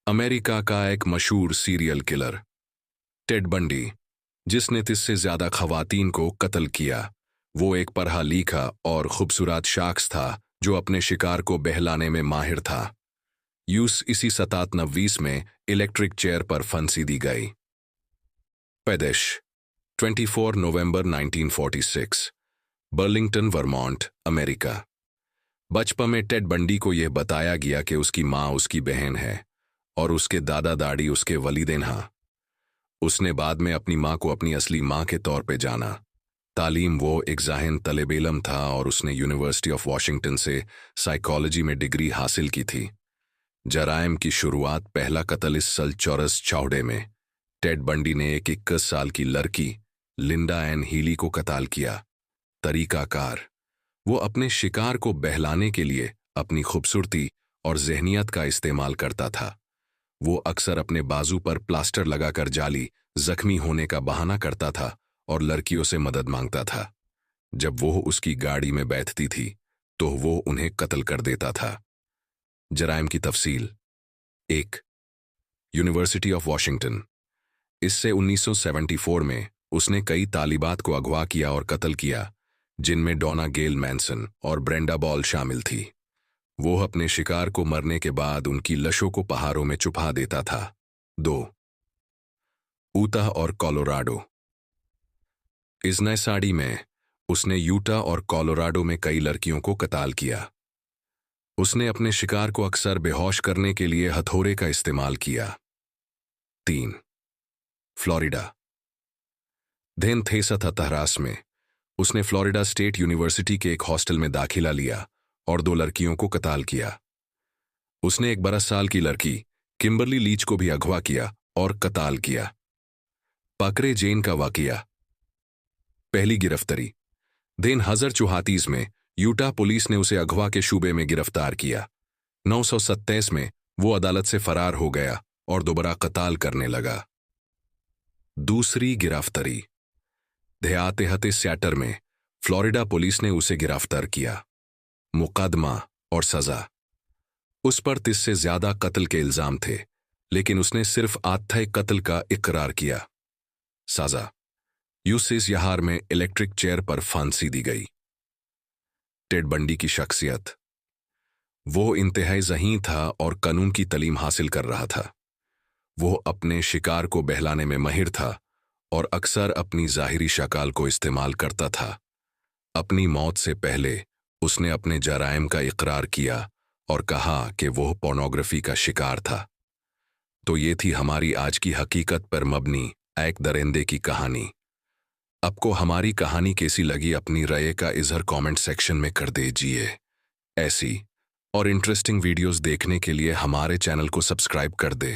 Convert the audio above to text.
America का एक मशहूर सीरियल किलर टेड बंडी, जिसने 30 से ज्यादा खवातीन को कत्ल किया। वो एक पढ़ा लिखा और खूबसूरत शख्स था जो अपने शिकार को बहलाने में माहिर था। यूस इसी 97 में इलेक्ट्रिक चेयर पर फांसी दी गई। पैदाइश 24 नवंबर 1946, बर्लिंगटन वर्मोंट, अमेरिका। बचपन में टेड बंडी को यह बताया गया कि उसकी माँ उसकी बहन है और उसके दादा दादी उसके वलीदैन हैं। उसने बाद में अपनी माँ को अपनी असली माँ के तौर पे जाना। तालीम वो एक ज़ाहिन तलेब इल्म था और उसने यूनिवर्सिटी ऑफ वॉशिंगटन से साइकोलॉजी में डिग्री हासिल की थी। जराइम की शुरुआत पहला कत्ल इस साल चौरस चौड़े में टेड बंडी ने एक 21 साल की लड़की लिंडा एन हीली को कत्ल किया। तरीकाकार, वो अपने शिकार को बहलाने के लिए अपनी खूबसूरती और जहनियत का इस्तेमाल करता था। वो अक्सर अपने बाजू पर प्लास्टर लगाकर जाली जख्मी होने का बहाना करता था और लड़कियों से मदद मांगता था। जब वो उसकी गाड़ी में बैठती थी तो वो उन्हें कत्ल कर देता था। जराइम की तफसील। 1, यूनिवर्सिटी ऑफ वॉशिंगटन। इससे 1974 में उसने कई तालिबात को अगवा किया और कत्ल किया, जिनमें डोना गेल मैनसन और ब्रेंडा बॉल शामिल थी। वो अपने शिकार को मरने के बाद उनकी लाशों को पहाड़ों में छुपा देता था। 2, यूटा और कोलोराडो। इस नए साड़ी में उसने यूटा और कोलोराडो में कई लड़कियों को कत्ल किया। उसने अपने शिकार को अक्सर बेहोश करने के लिए हथौड़े का इस्तेमाल किया। 3, फ्लोरिडा। धेन थेसथ तहरास में उसने फ्लोरिडा स्टेट यूनिवर्सिटी के एक हॉस्टल में दाखिला लिया और 2 लड़कियों को कत्ल किया। उसने एक 12 साल की लड़की किम्बरली लीच को भी अगवा किया और कत्ल किया। पाकरे जेन का वाकया। पहली गिरफ्तारी दिन 1934 में यूटा पुलिस ने उसे अगवा के शुबे में गिरफ्तार किया। 927 में वो अदालत से फरार हो गया और दोबारा कत्ल करने लगा। दूसरी गिरफ्तारी देहाते सैटर में फ्लोरिडा पुलिस ने उसे गिरफ्तार किया। मुकदमा और सजा। उस पर 30 से ज्यादा कत्ल के इल्जाम थे, लेकिन उसने सिर्फ आधे कत्ल का इकरार किया। सजा यूसिस यहार में इलेक्ट्रिक चेयर पर फांसी दी गई। टेड बंडी की शख्सियत। वो इंतहाई ज़हीन था और कानून की तालीम हासिल कर रहा था। वो अपने शिकार को बहलाने में माहिर था और अक्सर अपनी ज़ाहिरी शक्ल को इस्तेमाल करता था। अपनी मौत से पहले उसने अपने जराइम का इकरार किया और कहा कि वो पोर्नोग्राफी का शिकार था। तो ये थी हमारी आज की हकीकत पर मबनी एक दरिंदे की कहानी। आपको हमारी कहानी कैसी लगी अपनी राय का इजहार कमेंट सेक्शन में कर दीजिए। ऐसी और इंटरेस्टिंग वीडियोस देखने के लिए हमारे चैनल को सब्सक्राइब कर दे।